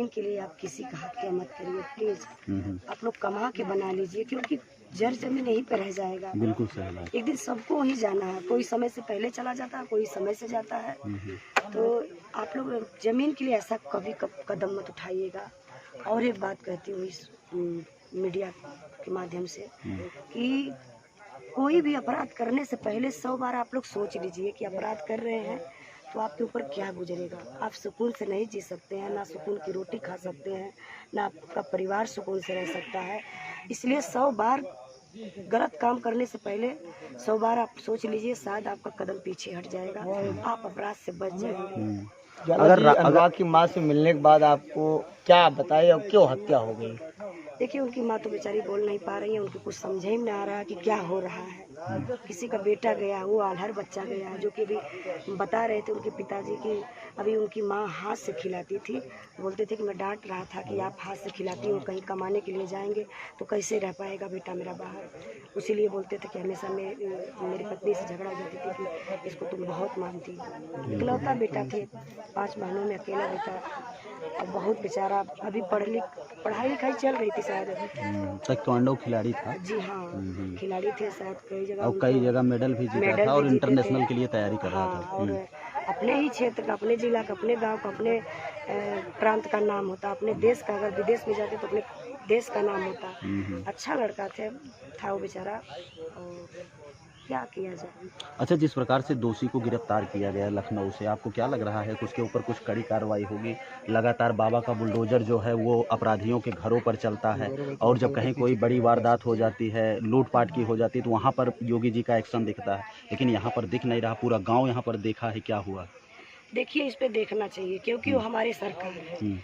के लिए आप किसी का हत्या मत करिए प्लीज। आप लोग कमा के बना लीजिए, क्योंकि जर जमीन यहीं पे रह जाएगा। बिल्कुल सही बात। एक दिन सबको ही जाना है, कोई समय से पहले चला जाता है, कोई समय से जाता है। तो आप लोग जमीन के लिए ऐसा कभी कदम मत उठाइएगा। और एक बात कहती हूँ इस मीडिया के माध्यम से कि कोई भी अपराध करने से पहले 100 बार आप लोग सोच लीजिए कि अपराध कर रहे हैं तो आपके ऊपर क्या गुजरेगा। आप सुकून से नहीं जी सकते हैं, ना सुकून की रोटी खा सकते हैं, ना आपका परिवार सुकून से रह सकता है। इसलिए 100 बार गलत काम करने से पहले 100 बार आप सोच लीजिए, शायद आपका कदम पीछे हट जाएगा, आप अपराध से बच जाएंगे। अगर अनुराग की माँ से मिलने के बाद आपको क्या बताया और क्यों हत्या हो गई? देखिए, उनकी माँ तो बेचारी बोल नहीं पा रही है, उनको कुछ समझ ही नहीं आ रहा कि क्या हो रहा है। किसी का बेटा गया, वो आल्हर बच्चा गया, जो कि अभी बता रहे थे उनके पिताजी की अभी उनकी माँ हाथ से खिलाती थी। बोलते थे कि मैं डांट रहा था कि आप हाथ से खिलाती हो, कहीं कमाने के लिए जाएंगे तो कैसे रह पाएगा बेटा मेरा बाहर। इसीलिए बोलते थे कि हमेशा मेरी पत्नी से झगड़ा हो जाती थी कि इसको तुम बहुत मानती हो। इकलौता बेटा थे, 5 बहनों में अकेला बेटा, और बहुत बेचारा अभी पढ़ाई लिखाई चल रही थी शायद। ताइक्वांडो खिलाड़ी था। जी हाँ, खिलाड़ी थे शायद, कई जगह मेडल भी जीता था और इंटरनेशनल के लिए तैयारी कर रहा था। और अपने ही क्षेत्र का, अपने जिला का, अपने गांव का, अपने प्रांत का नाम होता, अपने देश का, अगर विदेश में जाते तो अपने देश का नाम होता। अच्छा लड़का था वो बेचारा, और क्या किया जाए। अच्छा, जिस प्रकार से दोषी को गिरफ्तार किया गया लखनऊ से, आपको क्या लग रहा है कि उसके ऊपर कुछ कड़ी कार्रवाई होगी? लगातार बाबा का बुलडोजर जो है वो अपराधियों के घरों पर चलता है, और जब कहीं कोई बड़ी वारदात हो जाती है, लूटपाट की हो जाती है, तो वहाँ पर योगी जी का एक्शन दिखता है, लेकिन यहाँ पर दिख नहीं रहा। पूरा गाँव यहाँ पर देखा है, क्या हुआ? देखिए, इस पे देखना चाहिए, क्योंकि वो हमारी सरकार है,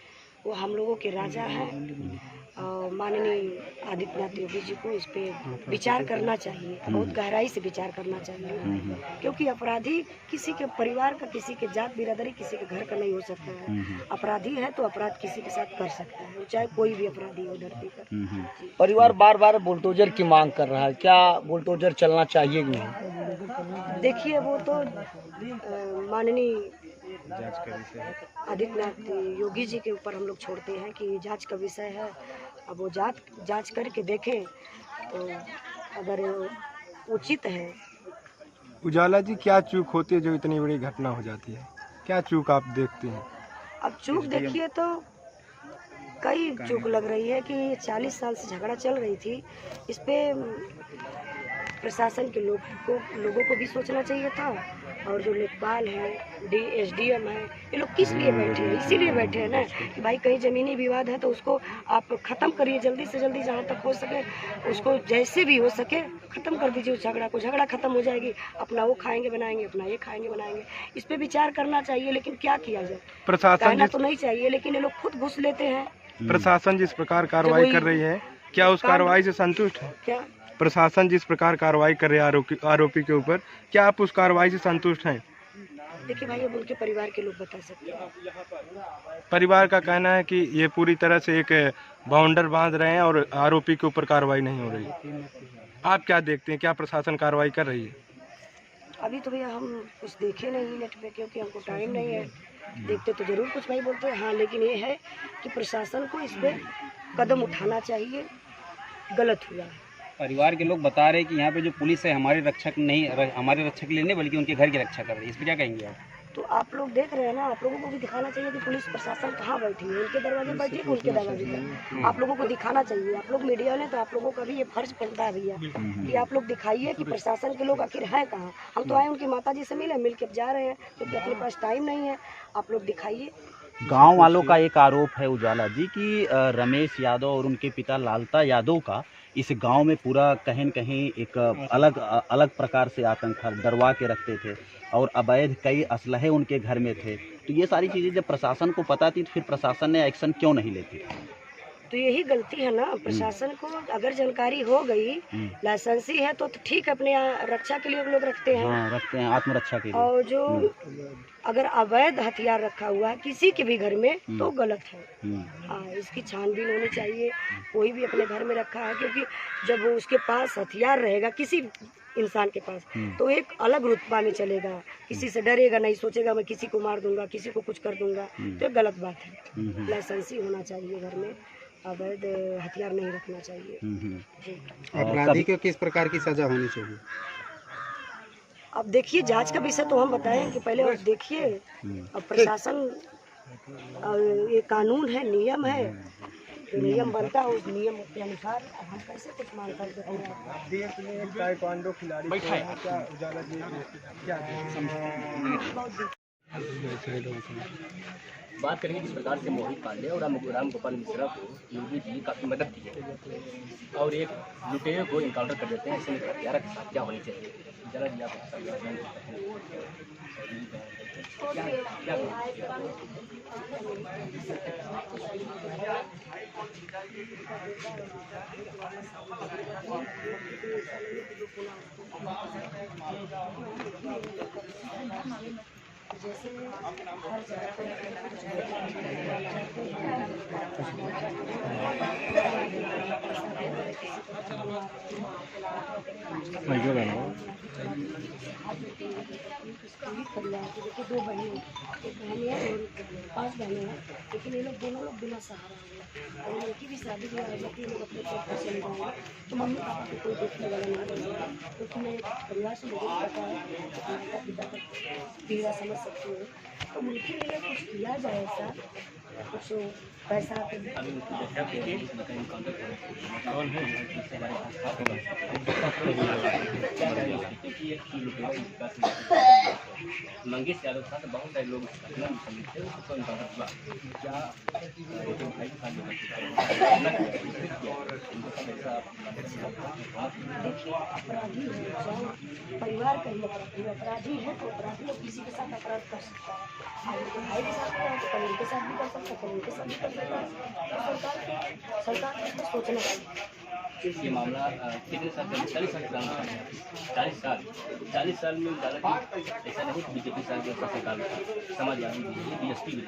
वो हम लोगों के राजा हैं। और माननीय आदित्यनाथ योगी जी को इस पे विचार करना चाहिए, बहुत गहराई से विचार करना चाहिए। क्योंकि अपराधी किसी के परिवार का, किसी के जात बिरादरी, किसी के घर का नहीं हो सकता है। अपराधी है तो अपराध किसी के साथ कर सकता है, चाहे कोई भी अपराधी हो धरती पर। परिवार बार बार बुलडोजर की मांग कर रहा है, क्या बुलडोजर चलना चाहिए कि नहीं? देखिए, वो तो माननीय आदित्यनाथ योगी जी के ऊपर हम लोग छोड़ते हैं कि जांच का विषय है। अब वो जांच करके देखें तो अगर उचित है। उजाला जी, क्या चूक होती है जो इतनी बड़ी घटना हो जाती है? क्या चूक आप देखते हैं? अब चूक देखिए तो कई चूक लग रही है कि 40 साल से झगड़ा चल रही थी। इस पे प्रशासन के लोगों को भी सोचना चाहिए था, और जो लेखपाल है, SDM है, ये लोग किस लिए बैठे हैं? इसीलिए बैठे हैं ना कि भाई कहीं ज़मीनी विवाद है तो उसको आप ख़त्म करिए जल्दी से जल्दी, जहाँ तक हो सके उसको जैसे भी हो सके ख़त्म कर दीजिए उस झगड़ा को। झगड़ा ख़त्म हो जाएगी, अपना वो खाएंगे बनाएंगे, अपना ये खाएंगे बनाएंगे। इस पे विचार करना चाहिए, लेकिन क्या किया जाए? कहना तो नहीं चाहिए, लेकिन ये लोग खुद घुस लेते हैं। प्रशासन जिस प्रकार कार्रवाई कर रही है, क्या उस कार्रवाई से संतुष्ट है? क्या प्रशासन जिस प्रकार कार्रवाई कर रही है आरोपी के ऊपर, क्या आप उस कार्रवाई से संतुष्ट हैं? देखिए भाई, अब उनके परिवार के लोग बता सकते हैं। परिवार का कहना है कि ये पूरी तरह से एक बाउंडर बांध रहे हैं और आरोपी के ऊपर कार्रवाई नहीं हो रही। आप क्या देखते हैं, क्या प्रशासन कार्रवाई कर रही है? अभी तो भैया हम कुछ देखे नहीं नेट पे, क्योंकि हमको टाइम नहीं है। देखते तो जरूर कुछ भाई बोलते हैं, हाँ, लेकिन ये है कि प्रशासन को इस पे कदम उठाना चाहिए। गलत हुआ। परिवार के लोग बता रहे हैं कि यहाँ पे जो पुलिस है हमारे रक्षक के लिए नहीं, बल्कि उनके घर की रक्षा कर रही है। इस पर क्या कहेंगे आप? तो आप लोग देख रहे हैं ना, आप लोगों को भी दिखाना चाहिए कि पुलिस प्रशासन कहाँ बैठी है, उनके दरवाजे बैठी है, उनके दरवाजे पर। आप लोगों को दिखाना चाहिए। आप लोग मीडिया वाले, तो आप लोगों का भी ये फर्ज बनता है भैया कि आप लोग दिखाइए कि प्रशासन के लोग आखिर हैं कहाँ। हम तो आए उनकी माताजी से मिल के जा रहे हैं, क्योंकि अपने पास टाइम नहीं है। आप लोग दिखाइए। गांव वालों का एक आरोप है उजाला जी कि रमेश यादव और उनके पिता लालता यादव का इस गांव में पूरा कहीं न कहीं एक अलग प्रकार से आतंक था, डरवा के रखते थे, और अवैध कई असलहे उनके घर में थे। तो ये सारी चीज़ें जब प्रशासन को पता थी तो फिर प्रशासन ने एक्शन क्यों नहीं लेती? तो यही गलती है ना प्रशासन को। अगर जानकारी हो गई, लाइसेंसी है तो ठीक, अपने रक्षा के लिए लोग रखते हैं। हाँ, रखते हैं, आत्मरक्षा के लिए। और जो अगर अवैध हथियार रखा हुआ है किसी के भी घर में तो गलत है। हाँ, इसकी छानबीन होनी चाहिए। कोई भी अपने घर में रखा है, क्योंकि जब वो उसके पास हथियार रहेगा, किसी इंसान के पास, तो एक अलग रुतबा में चलेगा, किसी से डरेगा नहीं, सोचेगा मैं किसी को मार दूंगा, किसी को कुछ कर दूंगा, तो एक गलत बात है। लाइसेंस ही होना चाहिए घर में, अवैध हथियार नहीं रखना चाहिए। जी। अपराधी को किस प्रकार की सजा होनी चाहिए? अब देखिए, जांच का विषय तो हम बताएं कि पहले आप देखिए, अब प्रशासन, ये कानून है, नियम है, तो नियम बनता है, उस नियम के अनुसार अब हम कैसे कुछ मांग कर देते हैं। ताइक्वांडो खिलाड़ी को क्या उजाला जी क्या बात करेंगे जिस प्रकार से मोहित पांडे और राम गोपाल मिश्रा को योगी जी काफ़ी मदद दी है और एक लुटेरे को इनकाउंटर कर देते हैं, ऐसे में हथियार के साथ क्या होनी चाहिए? जरा जी आप जैसे हर जगह देखिए, 2 बहनें, एक बहन है और 5 बहनें हैं, लेकिन ये लोग दोनों लोग बिना सहारा हैं और लड़की भी शादी हुआ है, लड़की लोग अपने पेट पर चल जाएंगे, तो मम्मी पापा को कोई देखने वाला नहीं बनेगा, क्योंकि मैं परिवार से मुझे पता है माता पिता का पीड़ा समझ सकती हूँ, तो उनके लिए कुछ किया जाए, ऐसा कुछ पैसा मंगेश यादव था, तो बहुत सारे लोग घटना में शामिल थे, उसको इनकाउंटर हुआ। क्या भाई के साथ देखिए, अपराधी है, चाहे परिवार का ही अपराधी है, तो अपराधी लोग किसी के साथ अपराध कर सकता है, अगर भाई के साथ है तो कल उनके साथ भी कर सकता है, कल उनके साथ भी कर सकता है, तो सरकार को इसमें सोचना चाहिए। ये मामला कितने साल पहले 40 साल पुराना, 40 साल में ज़्यादा ऐसा नहीं कि बीजेपी सरकार था, समाजवादी भी, बीएसपी भी।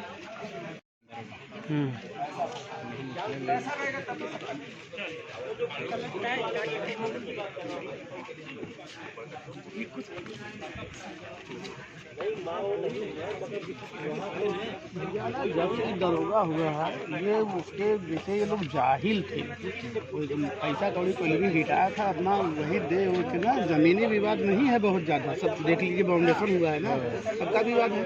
जब से दरोगा हुआ है, ये उसके जैसे ये लोग जाहिल थे, पैसा कौड़ी पहले भी रिटायर था अपना, वही दे वो थे ना, ज़मीनी विवाद नहीं है बहुत ज़्यादा, सब देख लीजिए, बाउंडेशन हुआ है ना, सबका विवाद है।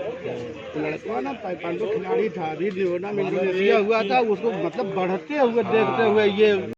तो लड़का ना ताइक्वांडो खिलाड़ी था, अभी नियोना में इंडोनेशिया हुआ था, उसको मतलब बढ़ते हुए देखते हुए ये